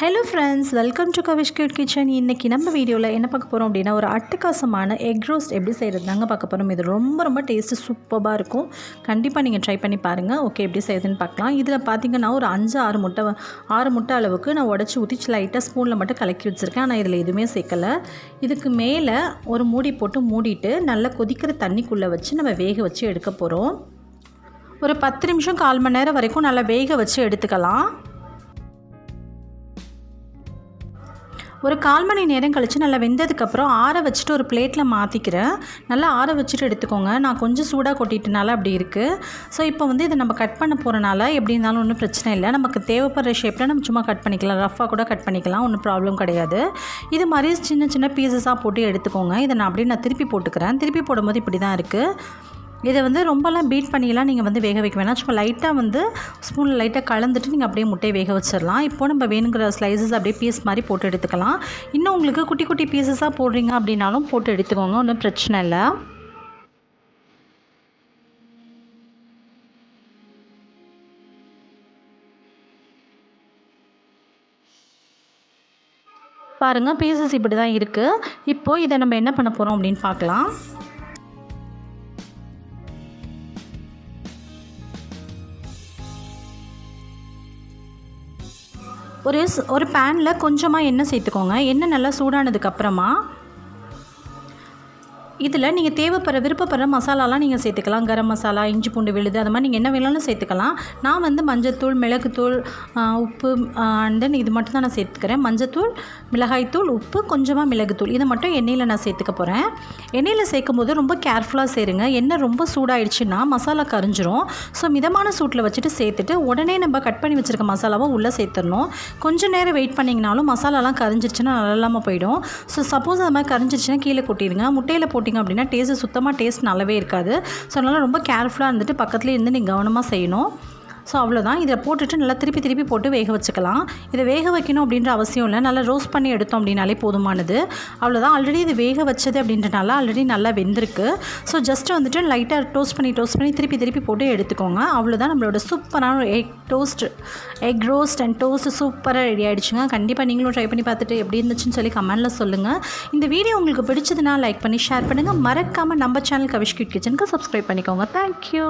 Hello friends, welcome to Kavish cute kitchen. இன்றைக்கி நம்ம வீடியோவில் என்ன பார்க்க போகிறோம் அப்படின்னா, ஒரு அட்டகாசமான எக் ரோஸ்ட் எப்படி செய்கிறது தாங்க பார்க்க போகிறோம். இது ரொம்ப டேஸ்ட்டு சூப்பராக இருக்கும். கண்டிப்பாக நீங்கள் ட்ரை பண்ணி பாருங்கள். ஓகே, எப்படி செய்யுதுன்னு பார்க்கலாம். இதில் பார்த்தீங்கன்னா ஒரு 6 முட்டை அளவுக்கு நான் உடச்சி ஊற்றி லைட்டாக ஸ்பூனில் மட்டும் கலக்கி வச்சுருக்கேன். ஆனால் இதில் எதுவுமே சேர்க்கலை. இதுக்கு மேலே ஒரு மூடி போட்டு மூடிட்டு நல்லா கொதிக்கிற தண்ணிக்குள்ளே வச்சு நம்ம வேக வச்சு எடுக்க போகிறோம். ஒரு 10 நிமிஷம் 1/4 மணி நேரம் வரைக்கும் நல்லா வேக வச்சு எடுத்துக்கலாம். ஒரு 1/4 மணி நேரம் கழித்து நல்லா வெந்ததுக்கப்புறம் ஆற வச்சுட்டு ஒரு பிளேட்டில் மாற்றிக்கிறேன். நல்லா ஆற வச்சுட்டு எடுத்துக்கோங்க. நான் கொஞ்சம் சூடாக கொட்டிட்டனால அப்படி இருக்குது. ஸோ இப்போ இதை நம்ம கட் பண்ண போகிறனால எப்படி இருந்தாலும் ஒன்றும் பிரச்சனை இல்லை. நமக்கு தேவைப்படுற ஷேப்பில் நம்ம சும்மா கட் பண்ணிக்கலாம். ரஃப்பாக கூட கட் பண்ணிக்கலாம், ஒன்றும் ப்ராப்ளம் கிடையாது. இது மாதிரி சின்ன பீசஸாக போட்டு எடுத்துக்கோங்க. இதை நான் திருப்பி போட்டுக்கிறேன். திருப்பி போடும்போது இப்படி தான் இருக்குது. இதை ரொம்பலாம் பீட் பண்ணிலாம் நீங்கள் வேக வைக்க வேணாம். சும்மா லைட்டாக ஸ்பூனில் லைட்டாக கலந்துட்டு நீங்கள் அப்படியே முட்டையை வேக வச்சிடலாம். இப்போ நம்ம வேணுங்கிற ஸ்லைசஸ் அப்படியே பீஸ் மாதிரி போட்டு எடுத்துக்கலாம். இன்னும் உங்களுக்கு குட்டி பீசஸாக போடுறீங்க அப்படின்னாலும் போட்டு எடுத்துக்கோங்க, ஒன்றும் பிரச்சனை இல்லை. பாருங்கள், பீசஸ் இப்படி தான் இருக்குது. இப்போது இதை நம்ம என்ன பண்ண போகிறோம் அப்படின்னு பார்க்கலாம். ஒரு பேனில் கொஞ்சமாக எண்ணெய் சேர்த்துக்கோங்க. எண்ணெய் நல்லா சூடானதுக்கப்புறமா இதில் நீங்கள் விருப்பப்படுற மசாலாலாம் நீங்கள் சேர்த்துக்கலாம். கரம் மசாலா, இஞ்சி பூண்டு விழுது, அது மாதிரி நீங்கள் என்ன வேணாலும் சேர்த்துக்கலாம். நான் மஞ்சத்தூள், மிளகுத்தூள், உப்பு அண்ட் தென் இது மட்டும் தான் நான் சேர்த்துக்கிறேன். மஞ்சத்தூள், மிளகாய்த்தூள், உப்பு, கொஞ்சமாக மிளகுத்தூள், இதை மட்டும் எண்ணெயில் நான் சேர்த்துக்க போகிறேன். எண்ணெயில் சேர்க்கும் போது ரொம்ப கேர்ஃபுல்லாக சேருங்க. எண்ணெய் ரொம்ப சூடாயிடுச்சுன்னா மசாலா கரிஞ்சிரும். ஸோ மிதமான சூட்டில் வச்சுட்டு சேர்த்துட்டு உடனே நம்ம கட் பண்ணி வச்சுருக்க மசாலாவை உள்ளே சேர்த்துடணும். கொஞ்சம் நேரம் வெயிட் பண்ணிங்கனாலும் மசாலாலாம் கரிஞ்சிருச்சுன்னா நல்லா இல்லாமல் போயிடும். ஸோ சப்போஸ் அது மாதிரி கரிஞ்சிருச்சுன்னா கீழே கொட்டிடுங்க. முட்டையில் போட்டிங்க அப்படின்னா டேஸ்ட் நல்லாவே இருக்காது. ஸோ அதனால் ரொம்ப கேர்ஃபுல்லாக இருந்துட்டு பக்கத்துலேயே இருந்து நீங்கள் கவனமாக செய்யணும். ஸோ அவ்வளோதான். இதை போட்டுட்டு நல்லா திருப்பி போட்டு வேக வச்சுக்கலாம். இதை வேக வைக்கணும் அப்படின்ற அவசியம் இல்லை. நல்லா ரோஸ்ட் பண்ணி எடுத்தோம் அப்படின்னாலே போதுமானது. அவ்வளோதான். ஆல்ரெடி இது வேக வச்சது அப்படின்றனால ஆல்ரெடி நல்லா வெந்திருக்கு. ஸோ ஜஸ்ட்டு லைட்டாக டோஸ்ட் பண்ணி திருப்பி போட்டு எடுத்துக்கோங்க. அவ்வளோதான். நம்மளோட சூப்பரான எக் ரோஸ்ட் அண்ட் டோஸ்ட் சூப்பராக ரெடி ஆகிடுச்சுங்க. கண்டிப்பாக நீங்களும் ட்ரை பண்ணி பார்த்துட்டு எப்படி இருந்துச்சுன்னு சொல்லி கமெண்ட்டில் சொல்லுங்கள். இந்த வீடியோ உங்களுக்கு பிடிச்சதுன்னா லைக் பண்ணி ஷேர் பண்ணுங்கள். மறக்காமல் நம்ம சேனல் கவிஷ் கியூட் கிச்சனுக்கு சப்ஸ்கிரைப் பண்ணிக்கோங்க. தேங்க்யூ.